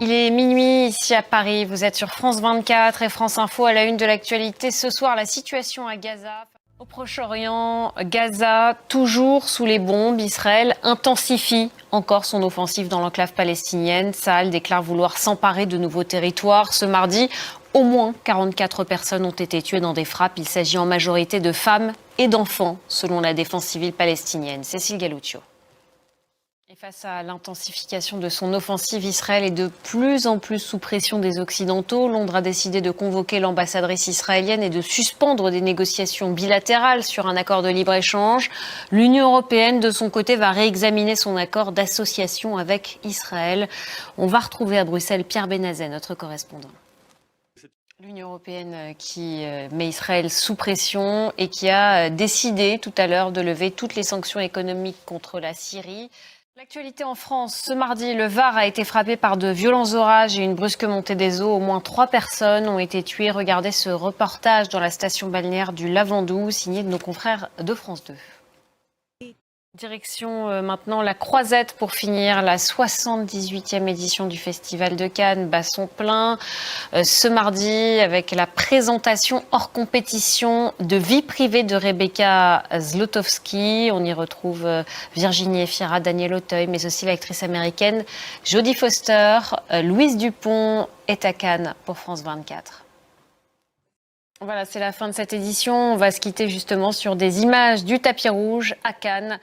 Il est minuit ici à Paris, vous êtes sur France 24 et France Info à la une de l'actualité. Ce soir, la situation à Gaza. Au Proche-Orient, Gaza, toujours sous les bombes, Israël intensifie encore son offensive dans l'enclave palestinienne. Tsahal déclare vouloir s'emparer de nouveaux territoires. Ce mardi, au moins 44 personnes ont été tuées dans des frappes. Il s'agit en majorité de femmes et d'enfants, selon la défense civile palestinienne. Cécile Galuccio. Et face à l'intensification de son offensive, Israël est de plus en plus sous pression des Occidentaux. Londres a décidé de convoquer l'ambassadrice israélienne et de suspendre des négociations bilatérales sur un accord de libre-échange. L'Union européenne, de son côté, va réexaminer son accord d'association avec Israël. On va retrouver à Bruxelles Pierre Benazet, notre correspondant. L'Union européenne qui met Israël sous pression et qui a décidé tout à l'heure de lever toutes les sanctions économiques contre la Syrie. L'actualité en France, ce mardi, le Var a été frappé par de violents orages et une brusque montée des eaux. Au moins 3 personnes ont été tuées. Regardez ce reportage dans la station balnéaire du Lavandou, signé de nos confrères de France 2. Direction maintenant la Croisette pour finir. La 78e édition du Festival de Cannes bat son plein ce mardi avec la présentation hors compétition de Vie privée de Rebecca Zlotowski. On y retrouve Virginie Efira, Daniel Auteuil, mais aussi l'actrice américaine Jodie Foster. Louise Dupont est à Cannes pour France 24. Voilà, c'est la fin de cette édition. On va se quitter justement sur des images du tapis rouge à Cannes.